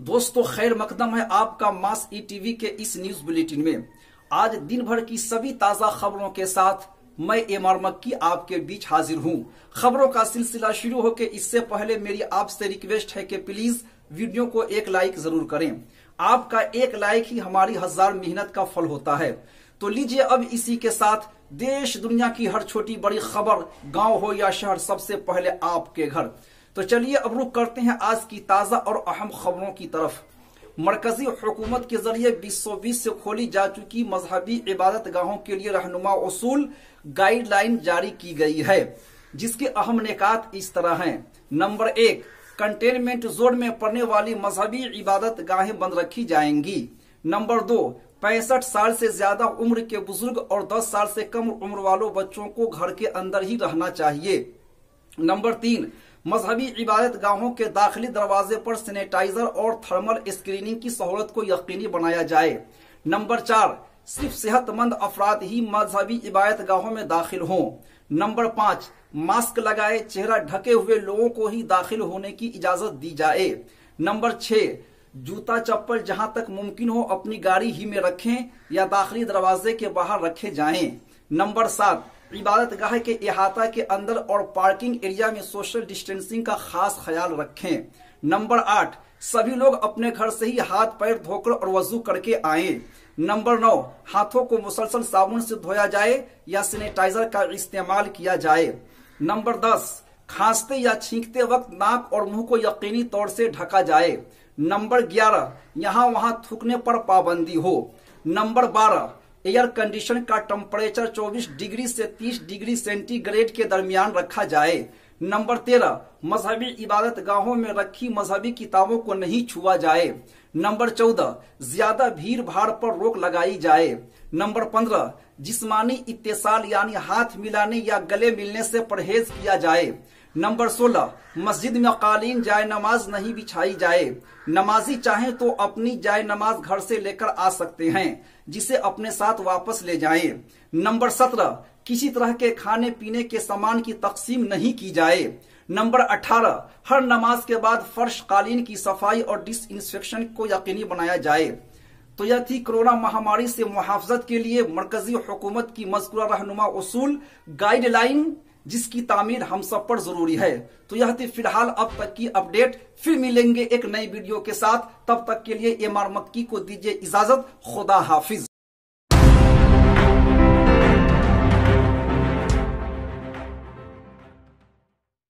दोस्तों खैर मकदम है आपका मास ई टीवी के इस न्यूज बुलेटिन में। आज दिन भर की सभी ताजा खबरों के साथ मैं एमआर मक्की आपके बीच हाजिर हूं। खबरों का सिलसिला शुरू होकर इससे पहले मेरी आपसे रिक्वेस्ट है कि प्लीज वीडियो को एक लाइक जरूर करें। आपका एक लाइक ही हमारी 1000 मेहनत का फल होता है। तो लीजिए अब इसी के साथ देश दुनिया की हर छोटी बड़ी खबर, गांव हो या शहर, सबसे पहले आपके घर। तो चलिए अब रुख करते हैं आज की ताजा और अहम खबरों की तरफ। मरकजी हुकूमत के जरिए 2020 से खोली जा चुकी मजहबी इबादत गाहों के लिए रहनुमा उसूल गाइडलाइन जारी की गई है, जिसके अहम निकात इस तरह हैं। नंबर 1, कंटेनमेंट जोन में पड़ने वाली मजहबी इबादत गाहें बंद रखी जाएंगी। नंबर 2, 65 साल से ज्यादा उम्र के बुजुर्ग और 10 साल से कम उम्र वालों बच्चों को घर के अंदर ही रहना चाहिए। नंबर 3, मजहबी इबादत गाहों के दाखिली दरवाजे पर सैनिटाइजर और थर्मल स्क्रीनिंग की सहूलत को यकीनी बनाया जाए। नंबर 4, सिर्फ सेहतमंद अफराद ही मजहबी इबादत गाहों में दाखिल हों। नंबर 5, मास्क लगाए चेहरा ढके हुए लोगों को ही दाखिल होने की इजाजत दी जाए। नंबर 6, जूता चप्पल जहां तक मुमकिन हो अपनी गाड़ी ही में रखें या दाखिली दरवाजे के बाहर रखे जाएं। नंबर 7, इबादत गाह के इहाता के अंदर और पार्किंग एरिया में सोशल डिस्टेंसिंग का खास ख्याल रखें। नंबर 8, सभी लोग अपने घर से ही हाथ पैर धोकर और वजू करके आएं। नंबर 9, हाथों को मुसलसल साबुन से धोया जाए या सैनिटाइजर का इस्तेमाल किया जाए। नंबर 10, खांसते या छींकते वक्त नाक और मुंह को यकीनी तौर से ढका जाए। नंबर 11, यहाँ वहां थूकने पर पाबंदी हो। नंबर 12, एयर कंडीशन का टेम्परेचर 24 डिग्री से 30 डिग्री सेंटीग्रेड के दरमियान रखा जाए। नंबर 13, मजहबी इबादत गाहों में रखी मजहबी किताबों को नहीं छुआ जाए। नंबर 14, ज्यादा भीड़ भाड़ पर रोक लगाई जाए। नंबर 15, जिस्मानी इत्तेसाल यानी हाथ मिलाने या गले मिलने से परहेज किया जाए। नंबर 16, मस्जिद में कालीन जाए नमाज नहीं बिछाई जाए। नमाजी चाहें तो अपनी जाए नमाज घर से लेकर आ सकते हैं, जिसे अपने साथ वापस ले जाएं। नंबर 17, किसी तरह के खाने पीने के सामान की तकसीम नहीं की जाए। नंबर 18, हर नमाज के बाद फर्श कालीन की सफाई और डिसइंफेक्शन को यकीनी बनाया जाए। तो यह थी कोरोना महामारी से मुहाफजत के लिए मरकजी हुकूमत की मज़कूरा रहनुमा उसूल गाइडलाइन, जिसकी तामील हम सब पर जरूरी है। तो यह थी फिलहाल अब तक की अपडेट। फिर मिलेंगे एक नई वीडियो के साथ, तब तक के लिए एमआर मक्की को दीजिए इजाजत। खुदा हाफिज।